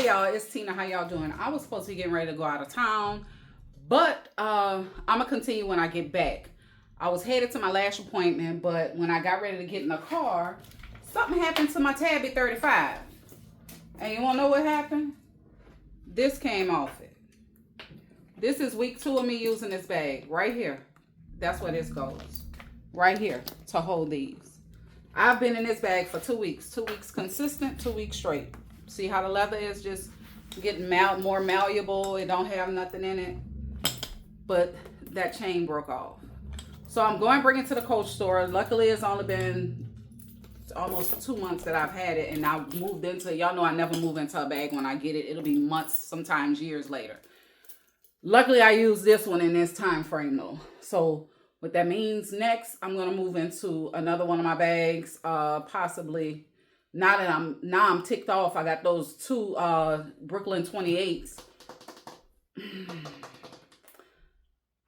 Hey y'all, it's Tina. How y'all doing? I was supposed to be getting ready to go out of town, but I'm gonna continue when I get back. I was headed to my last appointment, but when I got ready to get in the car, something happened to my Tabby 35. And you wanna know what happened? This came off it. This is week 2 of me using this bag right here. That's where this goes. Right here to hold these. I've been in this bag for 2 weeks. 2 weeks consistent, 2 weeks straight. See how the leather is just getting more malleable. It don't have nothing in it. But that chain broke off. So I'm going to bring it to the Coach store. Luckily, it's only been almost 2 months that I've had it. And I moved into, y'all know I never move into a bag when I get it. It'll be months, sometimes years later. Luckily, I use this one in this time frame though. So what that means next, I'm going to move into another one of my bags, possibly. Now that I'm ticked off, I got those 2 Brooklyn 28s. I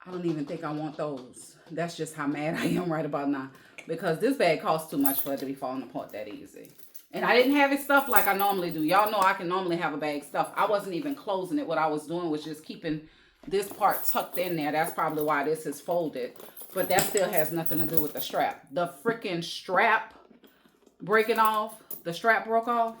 don't even think I want those. That's just how mad I am right about now. Because this bag costs too much for it to be falling apart that easy. And I didn't have it stuffed like I normally do. Y'all know I can normally have a bag stuffed. I wasn't even closing it. What I was doing was just keeping this part tucked in there. That's probably why this is folded. But that still has nothing to do with the strap. The freaking strap breaking off. The strap broke off.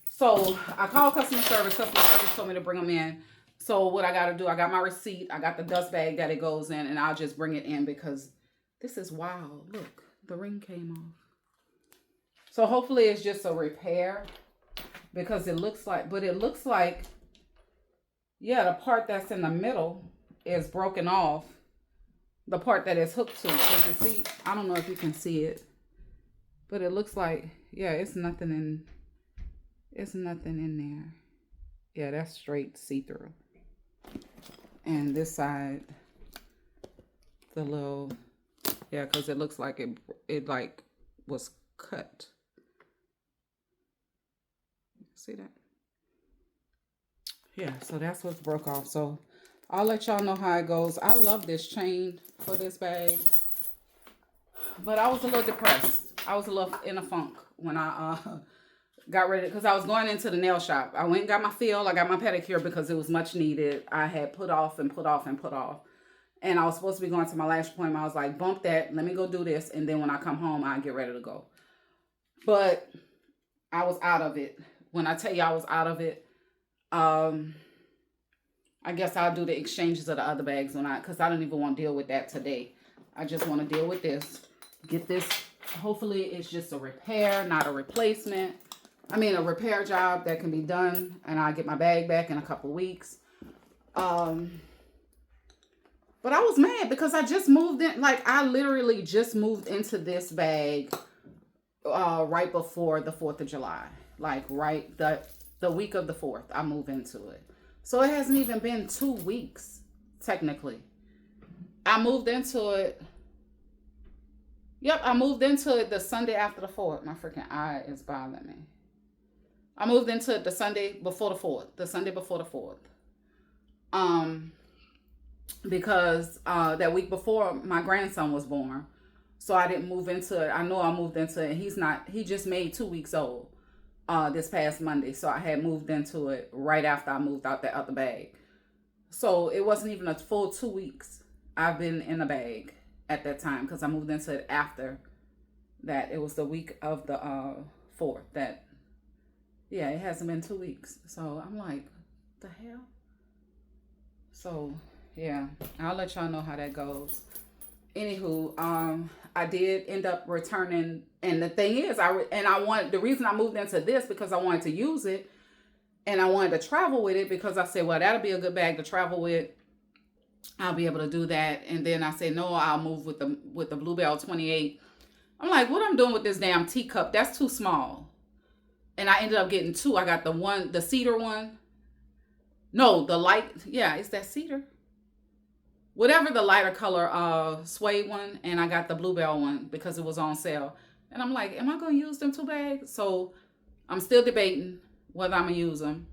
So I called customer service. Customer service told me to bring them in. So what I got to do, I got my receipt. I got the dust bag that it goes in. And I'll just bring it in because this is wild. Look, the ring came off. So hopefully it's just a repair. Because it looks like, yeah, the part that's in the middle is broken off. The part that is hooked to. Because you see, I don't know if you can see it. But it looks like, yeah, it's nothing in there. Yeah, that's straight see-through. And this side, the little, yeah, because it looks like it like was cut. See that? Yeah, so that's what's broke off. So I'll let y'all know how it goes. I love this chain for this bag. But I was a little depressed. I was a little in a funk when I got ready, because I was going into the nail shop. I went and got my fill. I got my pedicure because it was much needed. I had put off and put off and put off. And I was supposed to be going to my last appointment. I was like, bump that. Let me go do this. And then when I come home, I'll get ready to go. But I was out of it. When I tell you I was out of it, I guess I'll do the exchanges of the other bags because I don't even want to deal with that today. I just want to deal with this. Get this. Hopefully it's just a repair, not a replacement. I mean, a repair job that can be done, and I'll get my bag back in a couple weeks. But I was mad because I just moved in. Like, I literally just moved into this bag right before the 4th of July. Like, right, the week of the 4th, I moved into it. So it hasn't even been 2 weeks, technically. I moved into it. Yep, I moved into it the Sunday after the 4th. My freaking eye is bothering me. I moved into it the Sunday before the 4th. The Sunday before the 4th. Because that week before my grandson was born. So I didn't move into it. I know I moved into it. He just made 2 weeks old this past Monday. So I had moved into it right after I moved out that other bag. So it wasn't even a full 2 weeks I've been in the bag at that time, because I moved into it after that. It was the week of the 4th that, yeah, it hasn't been 2 weeks. So I'm like, the hell? So yeah, I'll let y'all know how that goes. Anywho, I did end up returning, and the thing is, the reason I moved into this because I wanted to use it, and I wanted to travel with it because I said, well, that'll be a good bag to travel with. I'll be able to do that. And then I said, no, I'll move with the Bluebell 28. I'm like, what I'm doing with this damn teacup? That's too small. And I ended up getting 2. I got the cedar one. No, the light. Yeah, it's that cedar. Whatever the lighter color suede one. And I got the Bluebell one because it was on sale. And I'm like, am I going to use them 2 bags? So I'm still debating whether I'm going to use them.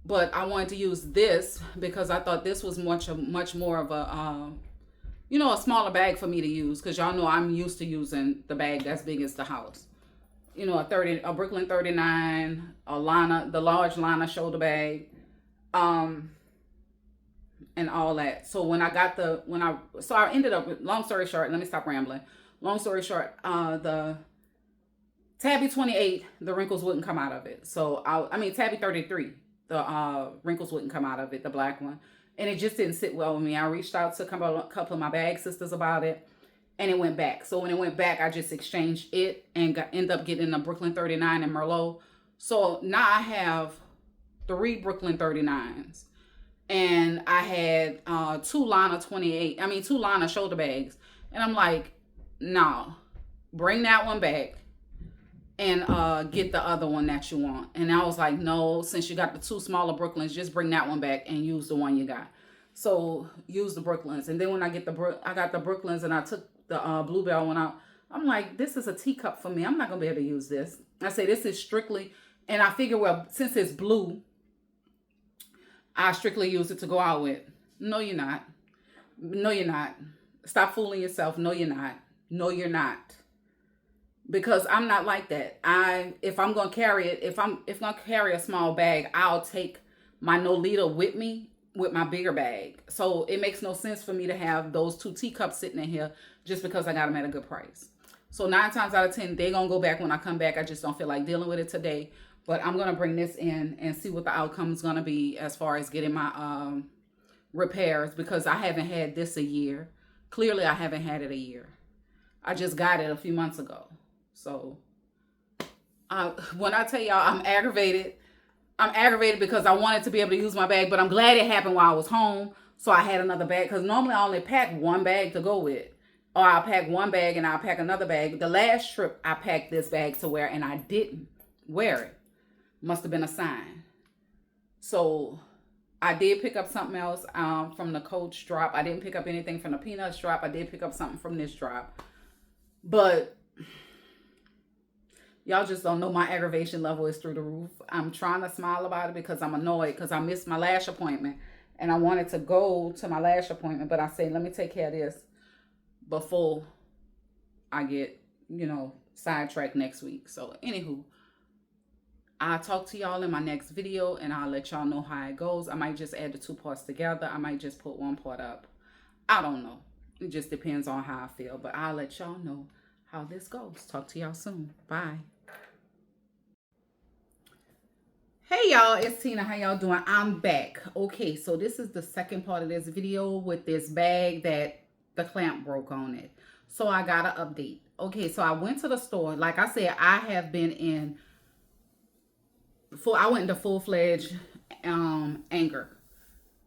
But I wanted to use this because I thought this was much more of a, a smaller bag for me to use. Because y'all know I'm used to using the bag that's big as the house. you know, a Brooklyn 39, a Lana, the large Lana shoulder bag, um, and all that. So when I got so I ended up, long story short, let me stop rambling. Long story short, the Tabby 28, the wrinkles wouldn't come out of it. So I mean Tabby 33, the wrinkles wouldn't come out of it, the black one. And it just didn't sit well with me. I reached out to a couple of my bag sisters about it, and it went back. So when it went back, I just exchanged it and ended up getting a Brooklyn 39 and Merlot. So now I have 3 Brooklyn 39s. And I had 2 Lana 28, I mean 2 Lana shoulder bags. And I'm like, no, bring that one back and get the other one that you want. And I was like, no, since you got the 2 smaller Brooklyns, just bring that one back and use the one you got. So use the Brooklyns. And then when I got the Brooklyns and I took the Bluebell one out, I'm like, this is a teacup for me. I'm not going to be able to use this. I say this is strictly, and I figure, well, since it's blue, I strictly use it to go out with. No, you're not. No, you're not. Stop fooling yourself. No, you're not. No, you're not. Because I'm not like that. If I'm gonna carry it, if I'm gonna carry a small bag, I'll take my Nolita with me with my bigger bag. So it makes no sense for me to have those 2 teacups sitting in here just because I got them at a good price. So 9 times out of 10, they're gonna go back when I come back. I just don't feel like dealing with it today. But I'm gonna bring this in and see what the outcome is gonna be as far as getting my repairs, because I haven't had this a year. Clearly, I haven't had it a year. I just got it a few months ago. So when I tell y'all I'm aggravated because I wanted to be able to use my bag, but I'm glad it happened while I was home. So I had another bag, because normally I only pack 1 bag to go with. Or I'll pack 1 bag and I'll pack another bag. The last trip I packed this bag to wear and I didn't wear it. Must have been a sign. So I did pick up something else from the Coach drop. I didn't pick up anything from the Peanuts drop. I did pick up something from this drop. But y'all just don't know, my aggravation level is through the roof. I'm trying to smile about it because I'm annoyed because I missed my lash appointment. And I wanted to go to my lash appointment. But I say, let me take care of this before I get, sidetracked next week. So anywho, I'll talk to y'all in my next video and I'll let y'all know how it goes. I might just add the 2 parts together. I might just put 1 part up. I don't know. It just depends on how I feel. But I'll let y'all know how this goes. Talk to y'all soon. Bye. Hey y'all, it's Tina. How y'all doing? I'm back. Okay, so this is the second part of this video with this bag that the clamp broke on it. So I got an update. Okay, so I went to the store. Like I said, I have been I went into full-fledged anger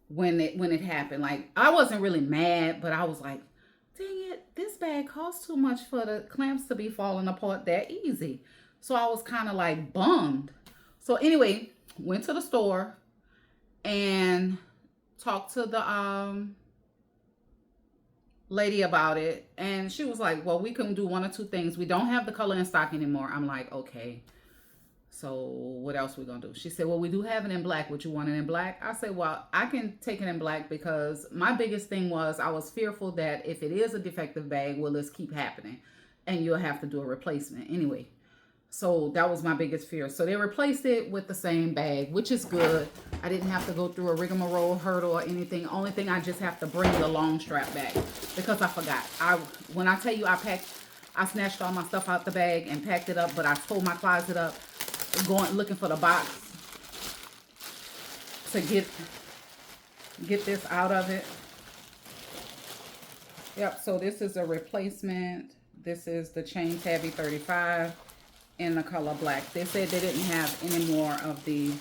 when it happened. Like, I wasn't really mad, but I was like, dang it, this bag costs too much for the clamps to be falling apart that easy. So I was kind of like bummed. So anyway, went to the store and talked to the lady about it, and she was like, well, we can do 1 or 2 things. We don't have the color in stock anymore. I'm like, okay, so what else we gonna do? She said, well, we do have it in black. Would you want it in black? I said, well, I can take it in black, because my biggest thing was I was fearful that if it is a defective bag, will this keep happening and you'll have to do a replacement anyway. So that was my biggest fear. So they replaced it with the same bag, which is good. I didn't have to go through a rigmarole, hurdle, or anything. Only thing, I just have to bring the long strap bag, because I forgot. When I tell you I snatched all my stuff out the bag and packed it up, but I pulled my closet up, looking for the box to get this out of it. Yep, so this is a replacement. This is the chain Tabby 35 in the color black. They said they didn't have any more of the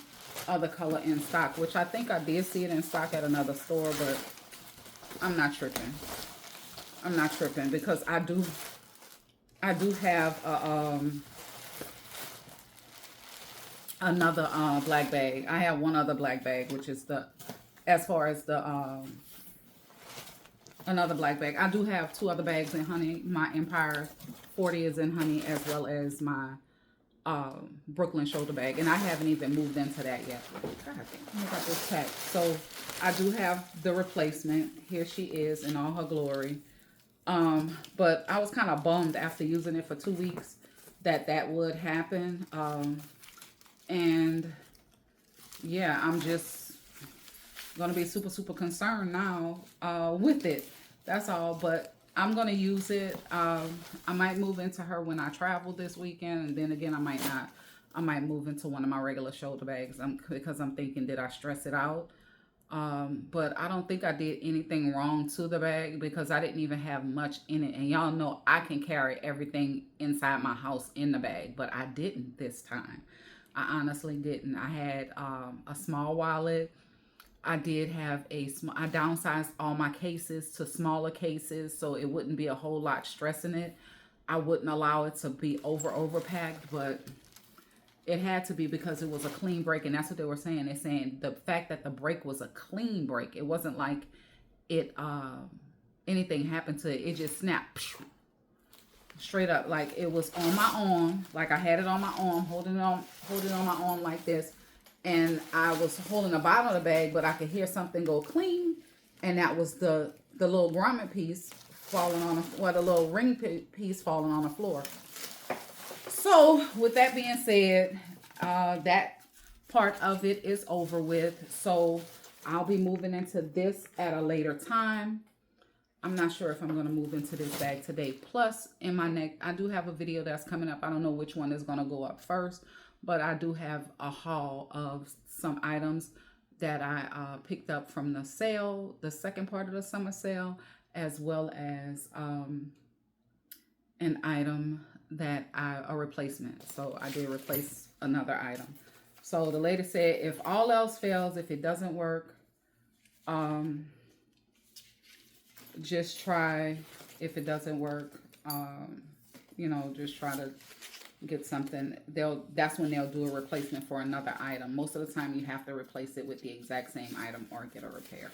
other color in stock, which I think I did see it in stock at another store, but I'm not tripping. I'm not tripping, because I do have another black bag. I have 1 other black bag, which is as far as the another black bag. I do have 2 other bags in honey. My Empire 40 is in honey, as well as my Brooklyn shoulder bag, and I haven't even moved into that yet. God, I got this pack. So I do have the replacement. Here she is in all her glory. But I was kind of bummed after using it for 2 weeks that would happen. And yeah, I'm just gonna be super super concerned now with it. That's all. But I'm gonna use it. I might move into her when I travel this weekend, and then again I might not. I might move into one of my regular shoulder bags. Because I'm thinking, did I stress it out? But I don't think I did anything wrong to the bag because I didn't even have much in it. And y'all know I can carry everything inside my house in the bag, but I didn't this time. I honestly didn't. I had a small wallet. I did have I downsized all my cases to smaller cases so it wouldn't be a whole lot stressing it. I wouldn't allow it to be overpacked, but it had to be because it was a clean break, and that's what they were saying. They're saying the fact that the break was a clean break. It wasn't like it anything happened to it. It just snapped straight up, like it was on my arm. Like I had it on my arm, holding it on my arm like this, and I was holding the bottom of the bag, but I could hear something go clean, and that was the little grommet piece falling on the little ring piece falling on the floor. So with that being said, that part of it is over with. So I'll be moving into this at a later time. I'm not sure if I'm going to move into this bag today. Plus, in my neck, I do have a video that's coming up. I don't know which one is going to go up first, but I do have a haul of some items that I picked up from the sale, the second part of the summer sale, as well as an item that a replacement. So I did replace another item. So the lady said, if all else fails, if it doesn't work, just try. If it doesn't work, you know, just try to get something. That's when they'll do a replacement for another item. Most of the time you have to replace it with the exact same item or get a repair.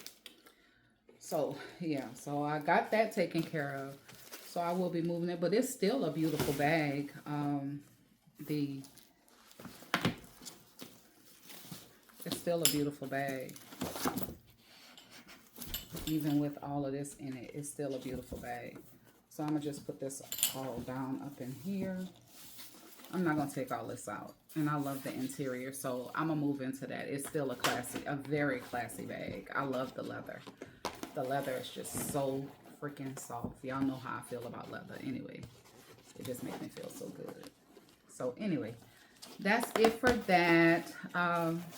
So yeah, so I got that taken care of. So I will be moving it, but it's still a beautiful bag. It's still a beautiful bag. Even with all of this in it, it's still a beautiful bag. So I'm gonna just put this all down up in here. I'm not gonna take all this out. And I love the interior, so I'm gonna move into that. It's still a very classy bag. I love the leather. The leather is just so freaking soft. Y'all know how I feel about leather anyway. It just makes me feel so good. So anyway, that's it for that.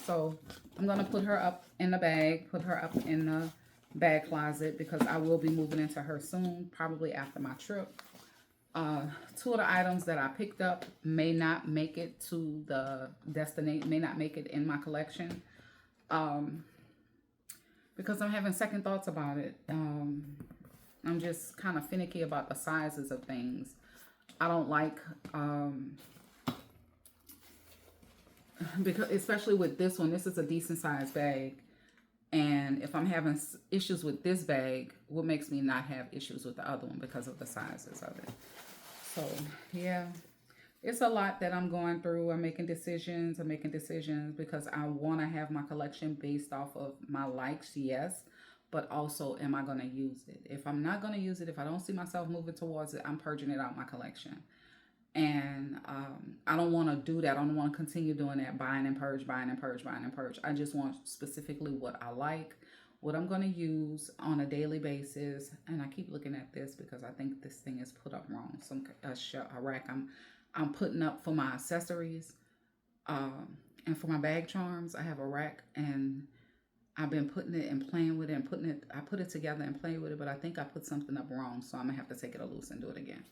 So I'm gonna put her up in the bag, put her up in the bag closet because I will be moving into her soon, probably after my trip. Two of the items that I picked up may not make it to the destination, may not make it in my collection. Because I'm having second thoughts about it. I'm just kind of finicky about the sizes of things. I don't like, because especially with this one, this is a decent sized bag. And if I'm having issues with this bag, what makes me not have issues with the other one because of the sizes of it. So yeah, it's a lot that I'm going through. I'm making decisions because I want to have my collection based off of my likes, yes. But also, am I going to use it? If I'm not going to use it, if I don't see myself moving towards it, I'm purging it out my collection. And I don't want to do that. I don't want to continue doing that, buying and purge, buying and purge, buying and purge. I just want specifically what I like, what I'm going to use on a daily basis. And I keep looking at this because I think this thing is put up wrong. A rack I'm putting up for my accessories and for my bag charms. I have a rack and I've been putting it and playing with it and I put it together and playing with it, but I think I put something up wrong. So I'm gonna have to take it loose and do it again.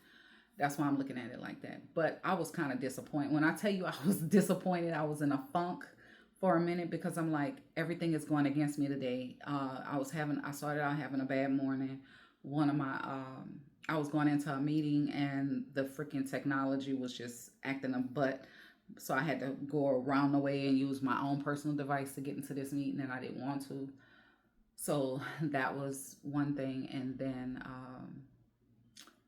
That's why I'm looking at it like that. But I was kind of disappointed. When I tell you I was disappointed, I was in a funk for a minute because I'm like, everything is going against me today. I started out having a bad morning. I was going into a meeting and the freaking technology was just acting a butt. So I had to go around the way and use my own personal device to get into this meeting, and I didn't want to. So that was one thing. And then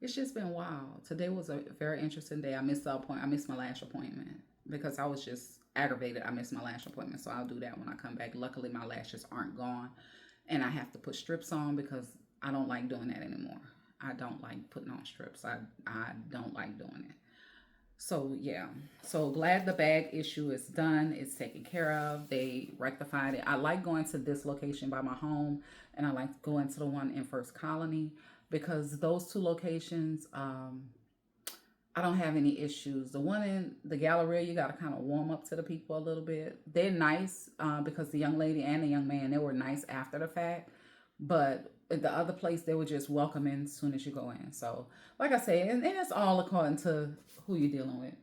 it's just been wild. Today was a very interesting day. I missed my lash appointment because I was just aggravated. I missed my lash appointment. So I'll do that when I come back. Luckily, my lashes aren't gone. And I have to put strips on because I don't like doing that anymore. I don't like putting on strips. I don't like doing it. So yeah, so glad the bag issue is done. It's taken care of. They rectified it. I like going to this location by my home, and I like going to the one in First Colony because those two locations, I don't have any issues. The one in the Galleria, you got to kind of warm up to the people a little bit. They're nice because the young lady and the young man, they were nice after the fact. But at the other place, they were just welcoming as soon as you go in. So, like I said, and it's all according to who you're dealing with.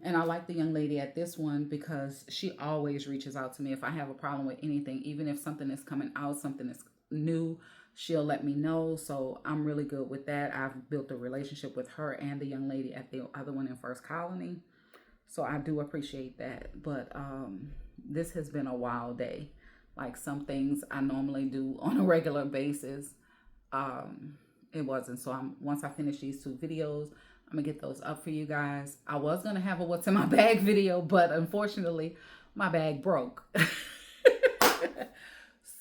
And I like the young lady at this one because she always reaches out to me if I have a problem with anything, even if something is coming out, something is new, she'll let me know. So I'm really good with that. I've built a relationship with her and the young lady at the other one in First Colony. So I do appreciate that. But this has been a wild day. Like some things I normally do on a regular basis, um, it wasn't. So once I finish these two videos, I'm gonna get those up for you guys. I was gonna have a what's in my bag video, but unfortunately my bag broke.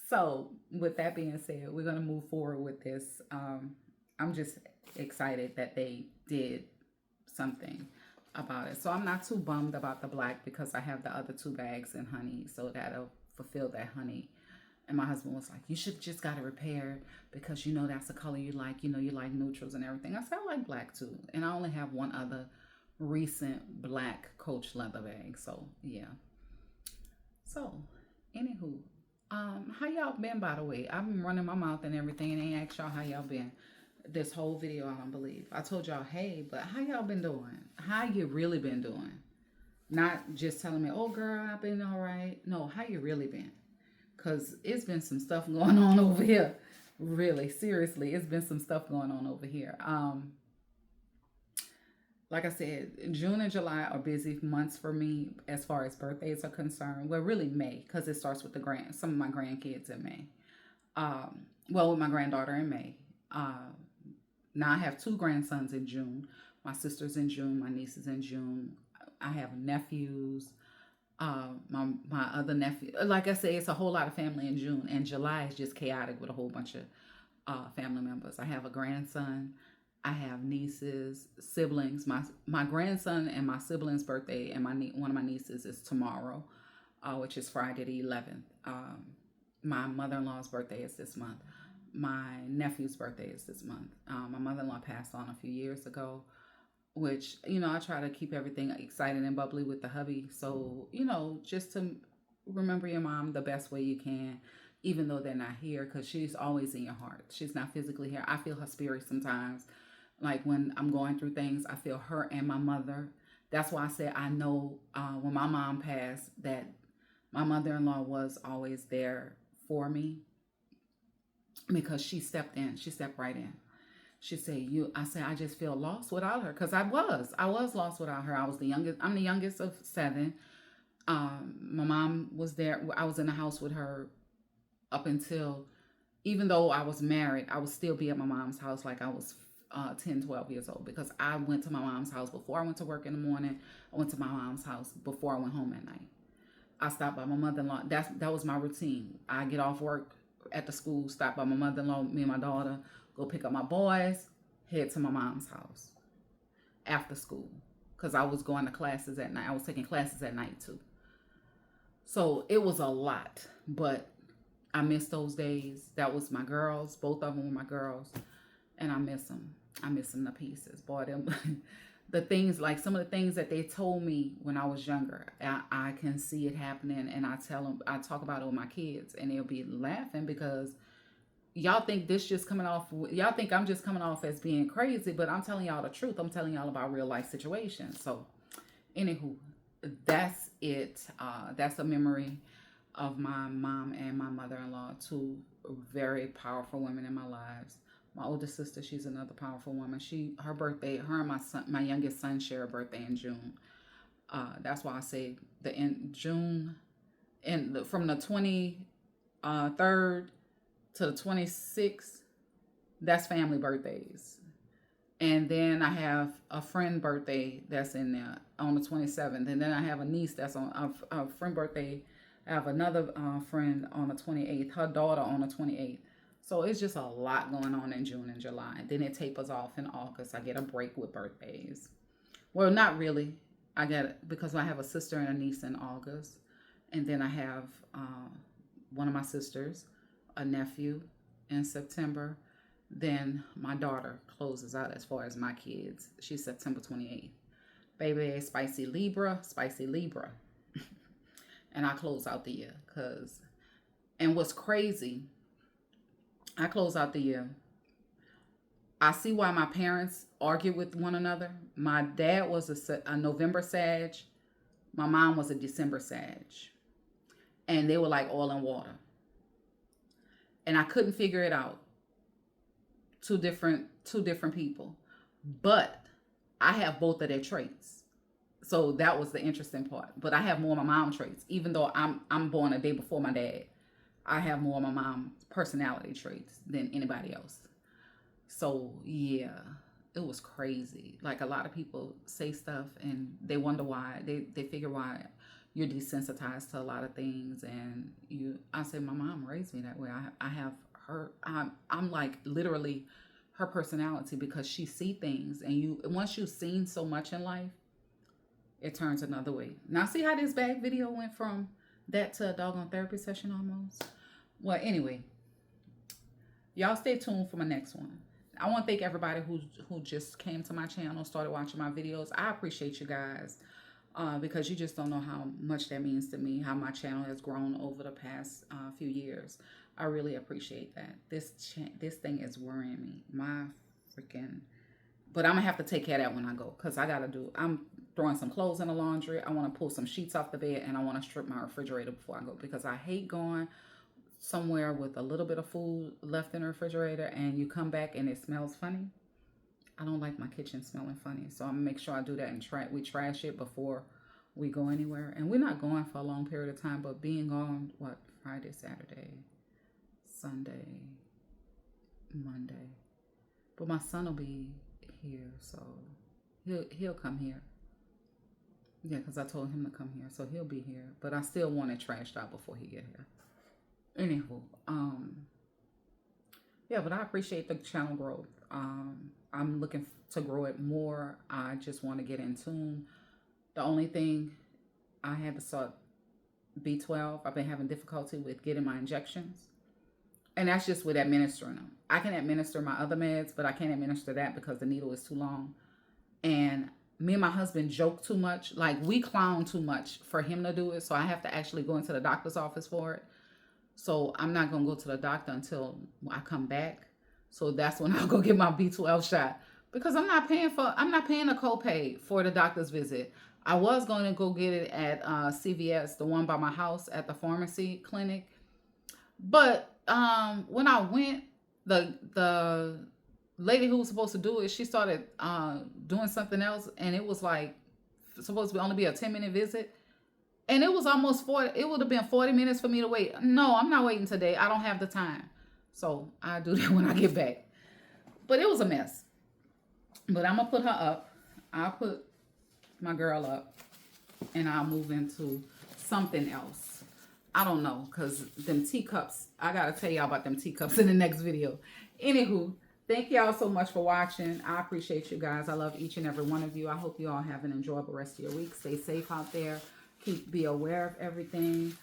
So with that being said, we're gonna move forward with this. I'm just excited that they did something about it. So I'm not too bummed about the black because I have the other two bags in honey, so that'll fulfill that honey. And my husband was like, you should just got it repaired because you know that's the color you like. You know you like neutrals and everything. I said I like black too. And I only have one other recent black Coach leather bag. So yeah. So anywho, how y'all been by the way? I've been running my mouth and everything and ain't asked y'all how y'all been this whole video, I don't believe. I told y'all, hey, but how y'all been doing? How you really been doing? Not just telling me, oh girl, I've been all right. No, how you really been? Because it's been some stuff going on over here. Really, seriously, it's been some stuff going on over here. Like I said, June and July are busy months for me as far as birthdays are concerned. Well, really May, because it starts with some of my grandkids in May. Well, with my granddaughter in May. Now I have two grandsons in June. My sister's in June. My niece is in June. I have nephews. My other nephew. Like I say, it's a whole lot of family in June. And July is just chaotic with a whole bunch of family members. I have a grandson. I have nieces, siblings. My grandson and my siblings' birthday and one of my nieces is tomorrow, which is Friday the 11th. My mother-in-law's birthday is this month. My nephew's birthday is this month. My mother-in-law passed on a few years ago, which, I try to keep everything exciting and bubbly with the hubby. So, just to remember your mom the best way you can, even though they're not here, because she's always in your heart. She's not physically here. I feel her spirit sometimes. Like when I'm going through things, I feel her and my mother. That's why I said I know when my mom passed that my mother-in-law was always there for me because she stepped in. She stepped right in. She said, I said, I just feel lost without her. Because I was lost without her. I was the youngest. I'm the youngest of 7. My mom was there. I was in the house with her up until, even though I was married, I would still be at my mom's house like I was 10, 12 years old. Because I went to my mom's house before I went to work in the morning. I went to my mom's house before I went home at night. I stopped by my mother-in-law. That was my routine. I get off work at the school, stop by my mother-in-law, me and my daughter, go pick up my boys, head to my mom's house after school. Because I was going to classes at night. I was taking classes at night too. So it was a lot. But I miss those days. That was my girls. Both of them were my girls. And I miss them. I miss them to pieces. Boy, them the things, like some of the things that they told me when I was younger, I can see it happening. And I talk about it with my kids. And they'll be laughing because y'all think y'all think I'm just coming off as being crazy, but I'm telling y'all the truth. I'm telling y'all about real life situations. So, anywho, that's it. That's a memory of my mom and my mother-in-law, two very powerful women in my lives. My older sister, she's another powerful woman. Her birthday, her and my youngest son share a birthday in June. That's why I say June, and from the 23rd to the 26th, that's family birthdays. And then I have a friend birthday that's in there on the 27th. And then I have a niece that's on a friend birthday. I have another friend on the 28th, her daughter on the 28th. So it's just a lot going on in June and July. And then it tapers off in August. I get a break with birthdays. Well, not really. I got it because I have a sister and a niece in August. And then I have one of my sisters, a nephew in September. Then my daughter closes out as far as my kids. She's September 28th. Baby, spicy Libra, spicy Libra. And I close out the year. And what's crazy, I close out the year. I see why my parents argue with one another. My dad was a November Sag. My mom was a December Sag. And they were like oil and water. And I couldn't figure it out. Two different people. But I have both of their traits. So that was the interesting part. But I have more of my mom's traits. Even though I'm born a day before my dad, I have more of my mom's personality traits than anybody else. So yeah, it was crazy. Like a lot of people say stuff and they wonder why. They figure why you're desensitized to a lot of things. And I say my mom raised me that way. I have her. I'm like literally her personality because she see things, and once you've seen so much in life, it turns another way. Now see how this bag video went from that to a doggone therapy session almost. Well, anyway, y'all stay tuned for my next one. I want to thank everybody who just came to my channel, started watching my videos. I appreciate you guys because you just don't know how much that means to me, how my channel has grown over the past few years. I really appreciate that. This thing is worrying me. My freaking... But I'm going to have to take care of that when I go because I'm throwing some clothes in the laundry. I want to pull some sheets off the bed, and I want to strip my refrigerator before I go because I hate going somewhere with a little bit of food left in the refrigerator and you come back and it smells funny. I don't like my kitchen smelling funny. So I'm going to make sure I do that and we trash it before we go anywhere. And we're not going for a long period of time, but being gone, Friday, Saturday, Sunday, Monday. But my son will be here, so he'll come here. Yeah, because I told him to come here, so he'll be here. But I still want it trashed out before he get here. Anywho, yeah, but I appreciate the channel growth. I'm looking to grow it more. I just want to get in tune. The only thing I had to start B12. I've been having difficulty with getting my injections. And that's just with administering them. I can administer my other meds, but I can't administer that because the needle is too long. And me and my husband joke too much. Like, we clown too much for him to do it. So I have to actually go into the doctor's office for it. So I'm not going to go to the doctor until I come back. So that's when I'll go get my B12 shot. Because I'm not paying a copay for the doctor's visit. I was going to go get it at CVS, the one by my house at the pharmacy clinic. But when I went, the lady who was supposed to do it, she started doing something else. And it was like supposed to only be a 10-minute visit. And it was almost 40. It would have been 40 minutes for me to wait. No, I'm not waiting today. I don't have the time. So I'll do that when I get back. But it was a mess. But I'm going to put her up. I'll put my girl up. And I'll move into something else. I don't know. Because them teacups. I got to tell y'all about them teacups in the next video. Anywho, thank y'all so much for watching. I appreciate you guys. I love each and every one of you. I hope you all have an enjoyable rest of your week. Stay safe out there. Be aware of everything.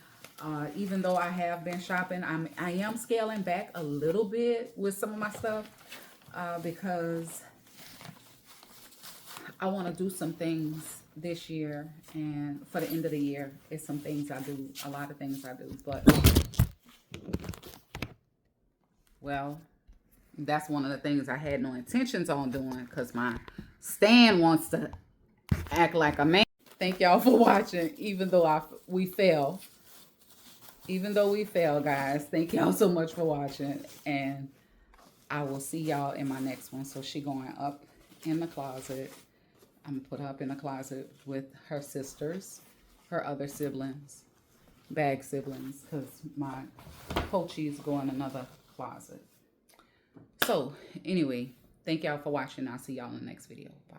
Even though I have been shopping, I am scaling back a little bit with some of my stuff because I want to do some things this year, and for the end of the year, it's some things I do, a lot of things I do. But well, that's one of the things I had no intentions on doing because my stand wants to act like a man. Thank y'all for watching, even though we fail. Even though we fail, guys. Thank y'all so much for watching. And I will see y'all in my next one. So she going up in the closet. I'm going to put her up in the closet with her sisters, her other siblings, bag siblings, because my Pochies go in another closet. So, anyway, thank y'all for watching. I'll see y'all in the next video. Bye.